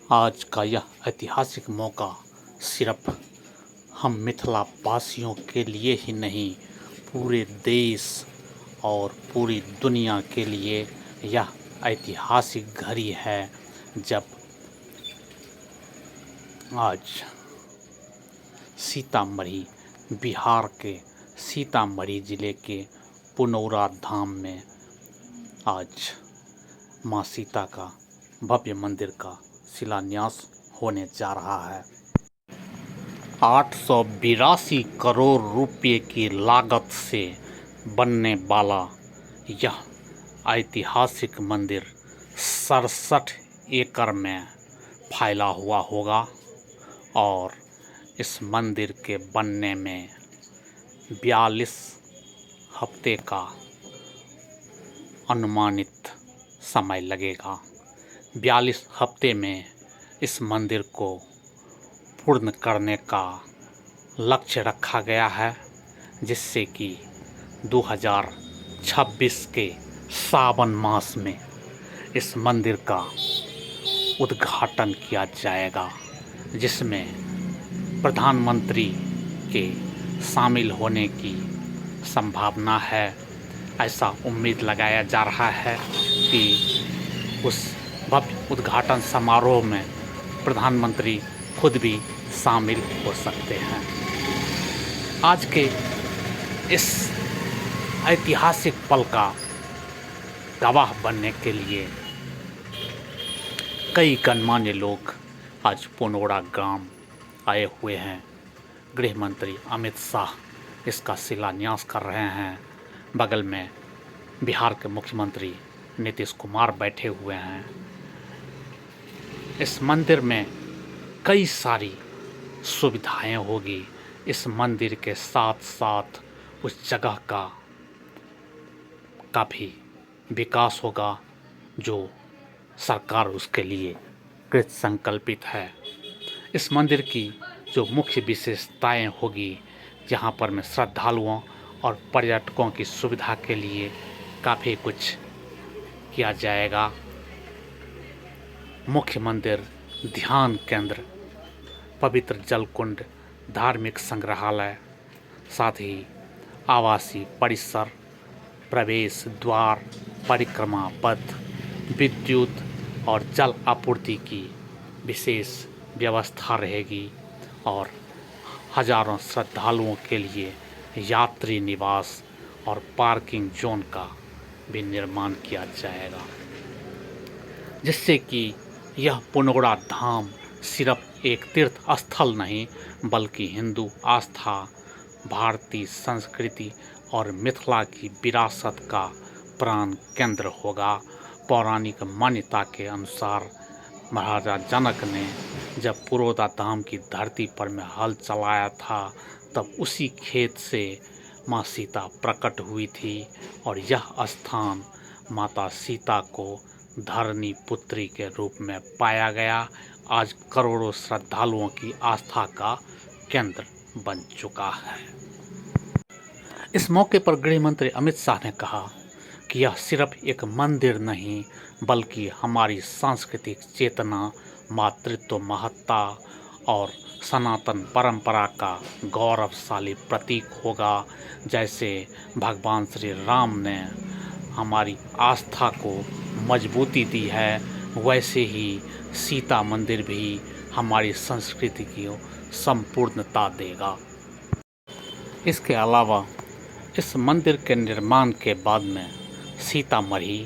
आज का यह ऐतिहासिक मौका सिर्फ हम मिथिला वासियों के लिए ही नहीं, पूरे देश और पूरी दुनिया के लिए यह ऐतिहासिक घड़ी है जब आज सीतामढ़ी, बिहार के सीतामढ़ी ज़िले के पुनौरा धाम में आज माँ सीता का भव्य मंदिर का शिलान्यास होने जा रहा है। 882 करोड़ रुपए की लागत से बनने वाला यह ऐतिहासिक मंदिर 67 एकड़ में फैला हुआ होगा और इस मंदिर के बनने में 42 हफ्ते का अनुमानित समय लगेगा। 42 हफ्ते में इस मंदिर को पूर्ण करने का लक्ष्य रखा गया है, जिससे कि 2026 के सावन मास में इस मंदिर का उद्घाटन किया जाएगा, जिसमें प्रधानमंत्री के शामिल होने की संभावना है। ऐसा उम्मीद लगाया जा रहा है कि उस भव्य उद्घाटन समारोह में प्रधानमंत्री खुद भी शामिल हो सकते हैं। आज के इस ऐतिहासिक पल का गवाह बनने के लिए कई गणमान्य लोग आज पुनौरा ग्राम आए हुए हैं। गृह मंत्री अमित शाह इसका शिलान्यास कर रहे हैं। बगल में बिहार के मुख्यमंत्री नीतीश कुमार बैठे हुए हैं। इस मंदिर में कई सारी सुविधाएं होगी। इस मंदिर के साथ साथ उस जगह का काफ़ी विकास होगा, जो सरकार उसके लिए कृत संकल्पित है। इस मंदिर की जो मुख्य विशेषताएं होगी, जहां पर में श्रद्धालुओं और पर्यटकों की सुविधा के लिए काफ़ी कुछ किया जाएगा। मुख्य मंदिर, ध्यान केंद्र, पवित्र जल कुंड, धार्मिक संग्रहालय, साथ ही आवासीय परिसर, प्रवेश द्वार, परिक्रमा पथ, विद्युत और जल आपूर्ति की विशेष व्यवस्था रहेगी और हजारों श्रद्धालुओं के लिए यात्री निवास और पार्किंग जोन का भी निर्माण किया जाएगा, जिससे कि यह पुनौरा धाम सिर्फ एक तीर्थ स्थल नहीं बल्कि हिंदू आस्था, भारतीय संस्कृति और मिथिला की विरासत का प्राण केंद्र होगा। पौराणिक मान्यता के अनुसार महाराजा जनक ने जब पुनौरा धाम की धरती पर में हल चलाया था, तब उसी खेत से माँ सीता प्रकट हुई थी और यह स्थान माता सीता को धरनी पुत्री के रूप में पाया गया। आज करोड़ों श्रद्धालुओं की आस्था का केंद्र बन चुका है। इस मौके पर गृह मंत्री अमित शाह ने कहा कि यह सिर्फ एक मंदिर नहीं बल्कि हमारी सांस्कृतिक चेतना, मातृत्व महत्ता और सनातन परंपरा का गौरवशाली प्रतीक होगा। जैसे भगवान श्री राम ने हमारी आस्था को मजबूती दी है, वैसे ही सीता मंदिर भी हमारी संस्कृति की संपूर्णता देगा। इसके अलावा इस मंदिर के निर्माण के बाद में सीतामढ़ी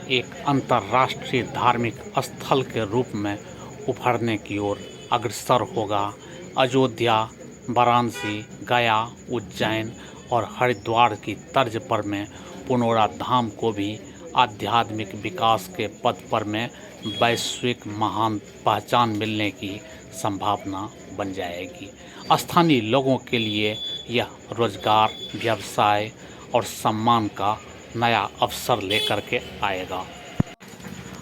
एक अंतर्राष्ट्रीय धार्मिक स्थल के रूप में उभरने की ओर अग्रसर होगा। अयोध्या, वाराणसी, गया, उज्जैन और हरिद्वार की तर्ज पर में पुनौरा धाम को भी आध्यात्मिक विकास के पथ पर में वैश्विक महान पहचान मिलने की संभावना बन जाएगी। स्थानीय लोगों के लिए यह रोजगार, व्यवसाय और सम्मान का नया अवसर लेकर के आएगा।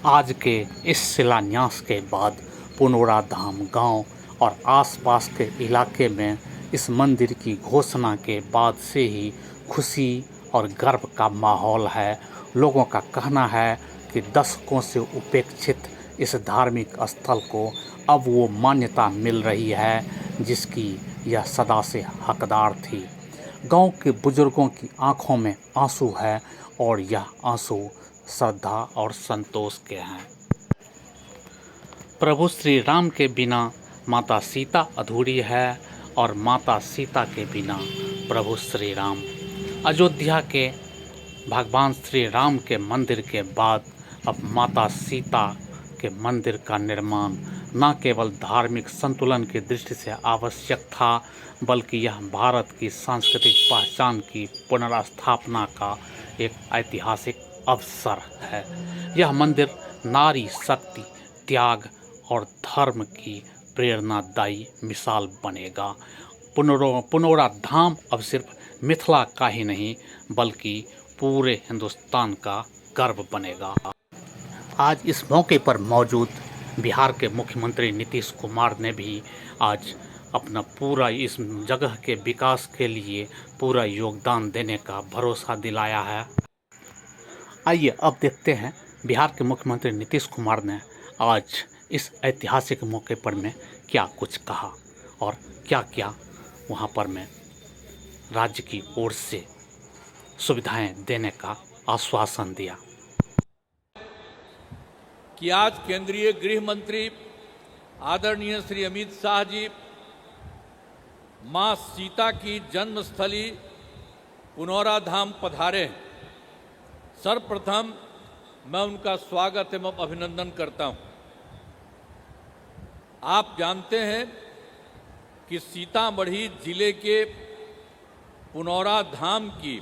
आज के इस शिलान्यास के बाद पुनौरा धाम गांव और आसपास के इलाके में इस मंदिर की घोषणा के बाद से ही खुशी और गर्व का माहौल है। लोगों का कहना है कि दशकों से उपेक्षित इस धार्मिक स्थल को अब वो मान्यता मिल रही है जिसकी यह सदा से हकदार थी। गांव के बुजुर्गों की आंखों में आंसू है और यह आंसू श्रद्धा और संतोष के हैं। प्रभु श्री राम के बिना माता सीता अधूरी है और माता सीता के बिना प्रभु श्री राम। अयोध्या के भगवान श्री राम के मंदिर के बाद अब माता सीता के मंदिर का निर्माण न केवल धार्मिक संतुलन की दृष्टि से आवश्यक था, बल्कि यह भारत की सांस्कृतिक पहचान की पुनर्स्थापना का एक ऐतिहासिक अवसर है। यह मंदिर नारी शक्ति, त्याग और धर्म की प्रेरणादायी मिसाल बनेगा। पुनौरा धाम अब सिर्फ मिथिला का ही नहीं बल्कि पूरे हिंदुस्तान का गर्व बनेगा। आज इस मौके पर मौजूद बिहार के मुख्यमंत्री नीतीश कुमार ने भी आज अपना पूरा इस जगह के विकास के लिए पूरा योगदान देने का भरोसा दिलाया है। आइए अब देखते हैं बिहार के मुख्यमंत्री नीतीश कुमार ने आज इस ऐतिहासिक मौके पर में क्या कुछ कहा और क्या क्या वहाँ पर में राज्य की ओर से सुविधाएं देने का आश्वासन दिया। कि आज केंद्रीय गृह मंत्री आदरणीय श्री अमित शाह जी मां सीता की जन्मस्थली पुनौरा धाम पधारे हैं। सर्वप्रथम मैं उनका स्वागत एवं अभिनंदन करता हूं। आप जानते हैं कि सीतामढ़ी जिले के पुनौरा धाम की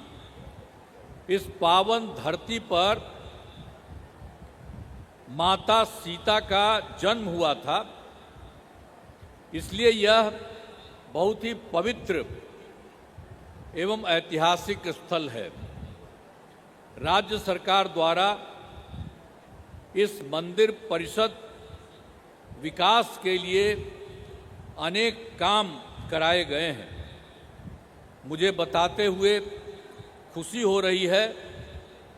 इस पावन धरती पर माता सीता का जन्म हुआ था, इसलिए यह बहुत ही पवित्र एवं ऐतिहासिक स्थल है। राज्य सरकार द्वारा इस मंदिर परिषद विकास के लिए अनेक काम कराए गए हैं। मुझे बताते हुए खुशी हो रही है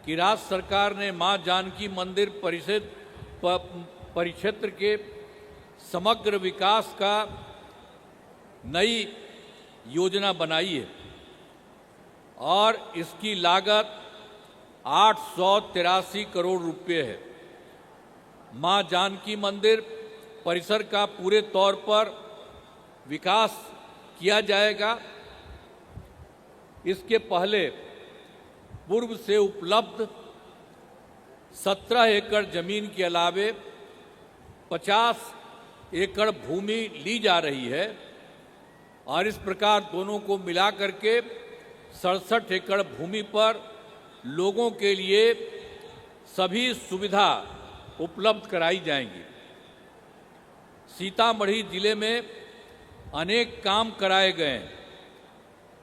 कि राज्य सरकार ने मां जानकी मंदिर परिक्षेत्र के समग्र विकास का नई योजना बनाई है और इसकी लागत 883 करोड़ रुपए है। मां जानकी मंदिर परिसर का पूरे तौर पर विकास किया जाएगा। इसके पहले पूर्व से उपलब्ध 17 एकड़ जमीन के अलावे 50 एकड़ भूमि ली जा रही है और इस प्रकार दोनों को मिला करके 67 एकड़ भूमि पर लोगों के लिए सभी सुविधा उपलब्ध कराई जाएंगी। सीतामढ़ी जिले में अनेक काम कराए गए हैं।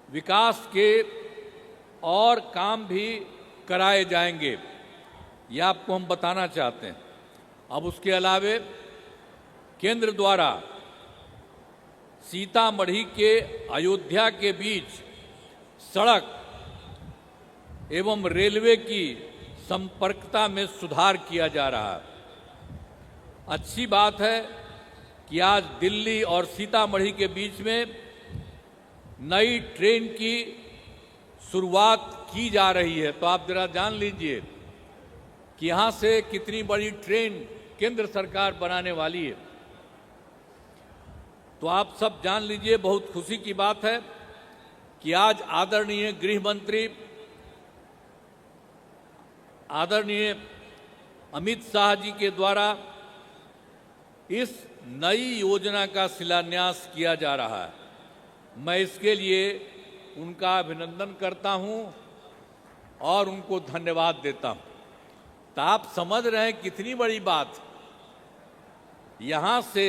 विकास के और काम भी कराए जाएंगे, ये आपको हम बताना चाहते हैं। अब उसके अलावे केंद्र द्वारा सीतामढ़ी के अयोध्या के बीच सड़क एवं रेलवे की संपर्कता में सुधार किया जा रहा है। अच्छी बात है कि आज दिल्ली और सीतामढ़ी के बीच में नई ट्रेन की शुरुआत की जा रही है। तो आप जरा जान लीजिए कि यहाँ से कितनी बड़ी ट्रेन केंद्र सरकार बनाने वाली है। तो आप सब जान लीजिए, बहुत खुशी की बात है कि आज आदरणीय गृह मंत्री आदरणीय अमित शाह जी के द्वारा इस नई योजना का शिलान्यास किया जा रहा है। मैं इसके लिए उनका अभिनंदन करता हूं और उनको धन्यवाद देता हूं। तो आप समझ रहे हैं कितनी बड़ी बात। यहां से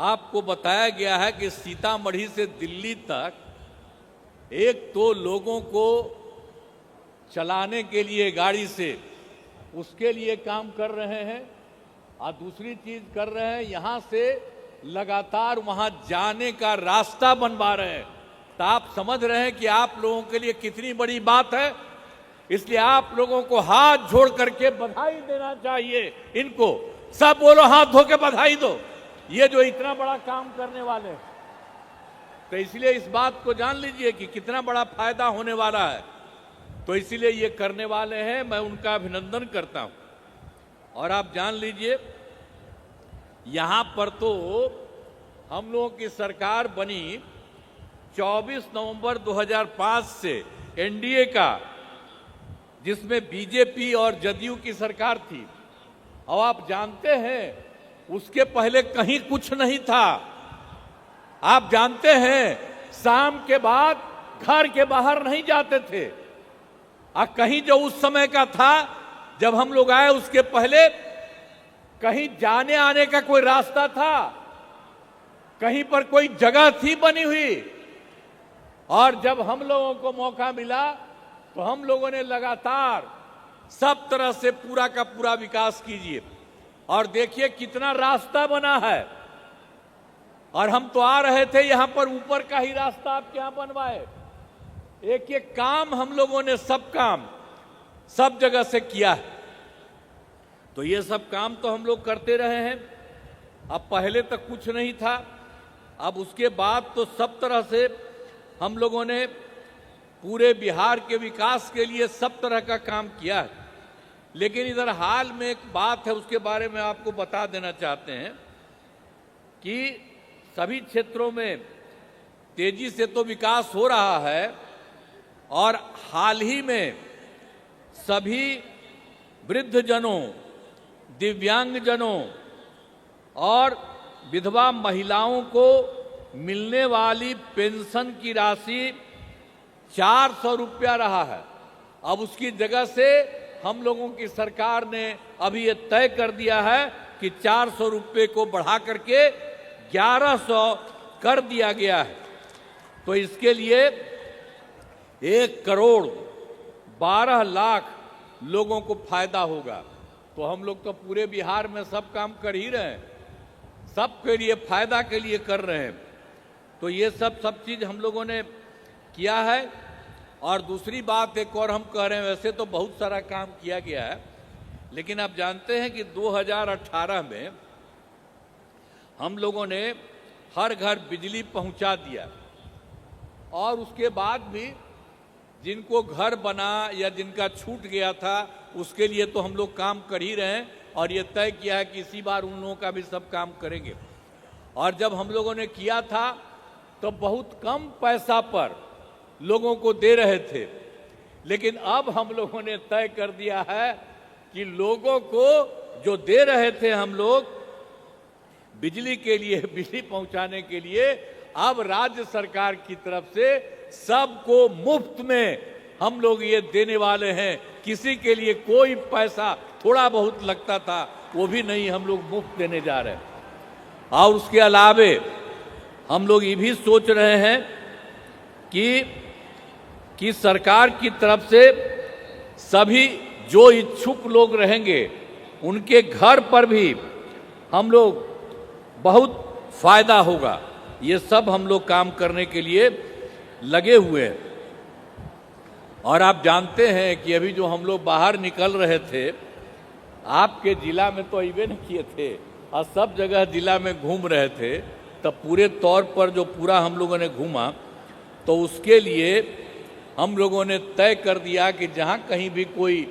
आपको बताया गया है कि सीतामढ़ी से दिल्ली तक एक तो लोगों को चलाने के लिए गाड़ी से उसके लिए काम कर रहे हैं और दूसरी चीज कर रहे हैं, यहां से लगातार वहां जाने का रास्ता बनवा रहे हैं। तो आप समझ रहे हैं कि आप लोगों के लिए कितनी बड़ी बात है। इसलिए आप लोगों को हाथ जोड़ करके बधाई देना चाहिए। इनको सब बोलो, हाथ धो के बधाई दो। ये जो इतना बड़ा काम करने वाले हैं, तो इसलिए इस बात को जान लीजिए कि कितना बड़ा फायदा होने वाला है। तो इसीलिए ये करने वाले हैं, मैं उनका अभिनंदन करता हूं। और आप जान लीजिए, यहां पर तो हम लोगों की सरकार बनी 24 नवंबर 2005 से एनडीए का, जिसमें बीजेपी और जदयू की सरकार थी। और आप जानते हैं उसके पहले कहीं कुछ नहीं था। आप जानते हैं शाम के बाद घर के बाहर नहीं जाते थे। कहीं जो उस समय का था जब हम लोग आए, उसके पहले कहीं जाने आने का कोई रास्ता था, कहीं पर कोई जगह थी बनी हुई। और जब हम लोगों को मौका मिला तो हम लोगों ने लगातार सब तरह से पूरा का पूरा विकास कीजिए। और देखिए कितना रास्ता बना है। और हम तो आ रहे थे, यहां पर ऊपर का ही रास्ता आप क्या बनवाए। एक एक काम हम लोगों ने, सब काम सब जगह से किया है। तो ये सब काम तो हम लोग करते रहे हैं। अब पहले तक कुछ नहीं था, अब उसके बाद तो सब तरह से हम लोगों ने पूरे बिहार के विकास के लिए सब तरह का काम किया है। लेकिन इधर हाल में एक बात है, उसके बारे में आपको बता देना चाहते हैं कि सभी क्षेत्रों में तेजी से तो विकास हो रहा है। और हाल ही में सभी वृद्धजनों, दिव्यांगजनों और विधवा महिलाओं को मिलने वाली पेंशन की राशि 400 रुपया रहा है। अब उसकी जगह से हम लोगों की सरकार ने अभी ये तय कर दिया है कि 400 रुपये को बढ़ा करके 1100 कर दिया गया है। तो इसके लिए 1,12,00,000 लोगों को फायदा होगा। तो हम लोग तो पूरे बिहार में सब काम कर ही रहे हैं, सबके लिए फायदा के लिए कर रहे हैं। तो ये सब चीज हम लोगों ने किया है। और दूसरी बात एक और हम कह रहे हैं, वैसे तो बहुत सारा काम किया गया है, लेकिन आप जानते हैं कि 2018 में हम लोगों ने हर घर बिजली पहुंचा दिया। और उसके बाद भी जिनको घर बना या जिनका छूट गया था, उसके लिए तो हम लोग काम कर ही रहे हैं। और ये तय किया है कि इसी बार उन लोगों का भी सब काम करेंगे। और जब हम लोगों ने किया था तो बहुत कम पैसा पर लोगों को दे रहे थे, लेकिन अब हम लोगों ने तय कर दिया है कि लोगों को जो दे रहे थे हम लोग बिजली के लिए, बिजली पहुंचाने के लिए, अब राज्य सरकार की तरफ से सबको मुफ्त में हम लोग ये देने वाले हैं। किसी के लिए कोई पैसा थोड़ा बहुत लगता था, वो भी नहीं, हम लोग मुफ्त देने जा रहे हैं। और उसके अलावे हम लोग ये भी सोच रहे हैं कि सरकार की तरफ से सभी जो इच्छुक लोग रहेंगे उनके घर पर भी हम लोग बहुत फायदा होगा। ये सब हम लोग काम करने के लिए लगे हुए हैं। और आप जानते हैं कि अभी जो हम लोग बाहर निकल रहे थे, आपके जिला में तो अइबे नहीं किए थे और सब जगह जिला में घूम रहे थे, तब पूरे तौर पर जो पूरा हम लोगों ने घूमा, तो उसके लिए हम लोगों ने तय कर दिया कि जहाँ कहीं भी कोई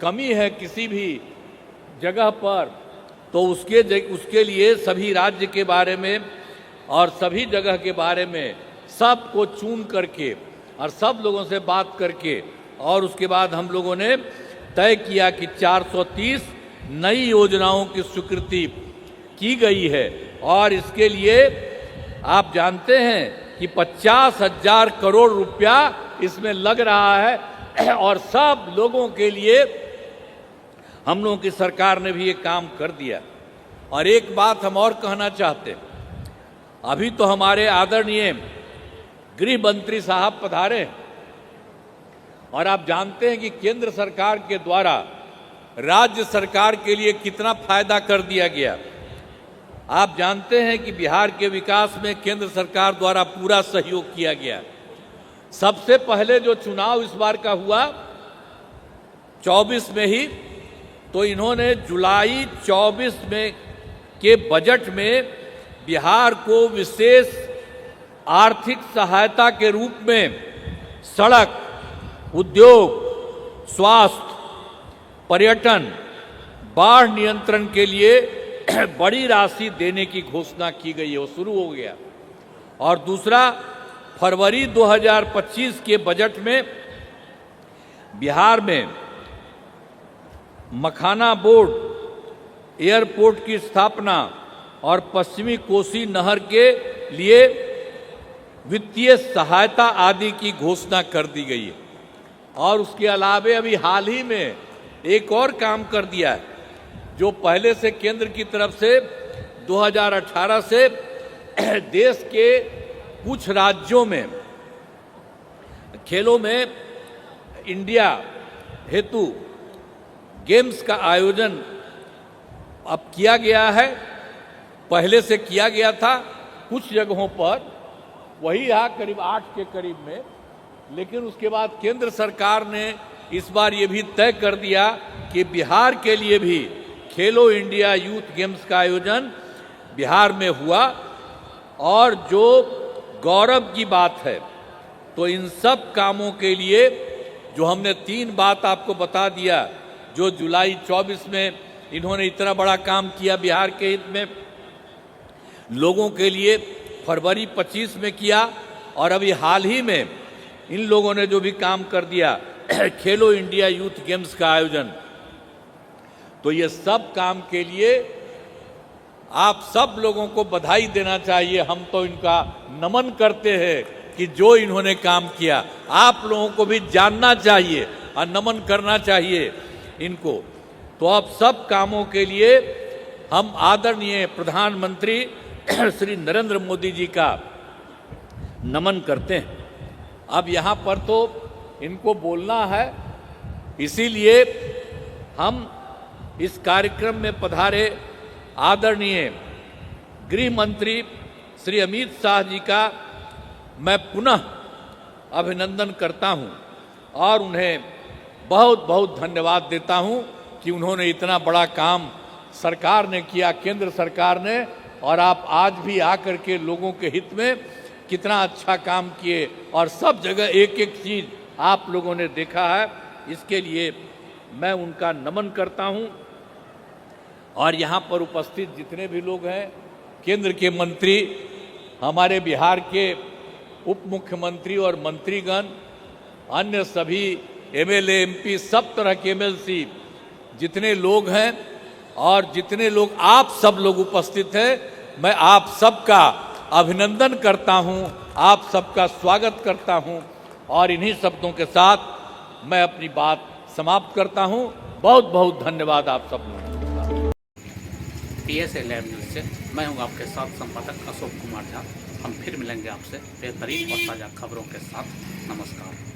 कमी है किसी भी जगह पर, तो उसके लिए सभी राज्य के बारे में और सभी जगह के बारे में सबको चुन करके और सब लोगों से बात करके, और उसके बाद हम लोगों ने तय किया कि 430 नई योजनाओं की स्वीकृति की गई है। और इसके लिए आप जानते हैं कि 50,000 करोड़ रुपया इसमें लग रहा है। और सब लोगों के लिए हम लोगों की सरकार ने भी ये काम कर दिया। और एक बात हम और कहना चाहते हैं, अभी तो हमारे आदरणीय गृह मंत्री साहब पधारे, और आप जानते हैं कि केंद्र सरकार के द्वारा राज्य सरकार के लिए कितना फायदा कर दिया गया। आप जानते हैं कि बिहार के विकास में केंद्र सरकार द्वारा पूरा सहयोग किया गया। सबसे पहले जो चुनाव इस बार का हुआ 24 में ही, तो इन्होंने जुलाई 24 में के बजट में बिहार को विशेष आर्थिक सहायता के रूप में सड़क, उद्योग, स्वास्थ्य, पर्यटन, बाढ़ नियंत्रण के लिए बड़ी राशि देने की घोषणा की गई है, वो शुरू हो गया। और दूसरा, फरवरी 2025 के बजट में बिहार में मखाना बोर्ड, एयरपोर्ट की स्थापना और पश्चिमी कोसी नहर के लिए वित्तीय सहायता आदि की घोषणा कर दी गई है। और उसके अलावे अभी हाल ही में एक और काम कर दिया है, जो पहले से केंद्र की तरफ से 2018 से देश के कुछ राज्यों में खेलों में इंडिया हेतु गेम्स का आयोजन अब किया गया है। पहले से किया गया था कुछ जगहों पर, वही यहाँ करीब 8 के करीब में, लेकिन उसके बाद केंद्र सरकार ने इस बार ये भी तय कर दिया कि बिहार के लिए भी खेलो इंडिया यूथ गेम्स का आयोजन बिहार में हुआ। और जो गौरव की बात है, तो इन सब कामों के लिए जो हमने 3 बात आपको बता दिया, जो जुलाई 24 में इन्होंने इतना बड़ा काम किया बिहार के हित में, लोगों के लिए फरवरी 25 में किया, और अभी हाल ही में इन लोगों ने जो भी काम कर दिया खेलो इंडिया यूथ गेम्स का आयोजन, तो ये सब काम के लिए आप सब लोगों को बधाई देना चाहिए। हम तो इनका नमन करते हैं कि जो इन्होंने काम किया, आप लोगों को भी जानना चाहिए और नमन करना चाहिए इनको। तो अब सब कामों के लिए हम आदरणीय प्रधानमंत्री श्री नरेंद्र मोदी जी का नमन करते हैं। अब यहाँ पर तो इनको बोलना है, इसीलिए हम इस कार्यक्रम में पधारे आदरणीय गृह मंत्री श्री अमित शाह जी का मैं पुनः अभिनंदन करता हूं और उन्हें बहुत बहुत धन्यवाद देता हूं कि उन्होंने इतना बड़ा काम सरकार ने किया, केंद्र सरकार ने, और आप आज भी आकर के लोगों के हित में कितना अच्छा काम किए और सब जगह एक एक चीज़ आप लोगों ने देखा है। इसके लिए मैं उनका नमन करता हूं। और यहाँ पर उपस्थित जितने भी लोग हैं, केंद्र के मंत्री, हमारे बिहार के उप मुख्यमंत्री और मंत्रीगण, अन्य सभी एमएलए एमपी, सब तरह के एमएलसी, जितने लोग हैं और जितने लोग आप सब लोग उपस्थित हैं, मैं आप सबका अभिनंदन करता हूं, आप सबका स्वागत करता हूं और इन्हीं शब्दों के साथ मैं अपनी बात समाप्त करता हूं। बहुत बहुत धन्यवाद आप सब लोगों को। PSA लैब न्यूज़ से मैं हूं आपके साथ संपादक अशोक कुमार झा। हम फिर मिलेंगे आपसे बेहतरीन और ताज़ा खबरों के साथ। नमस्कार।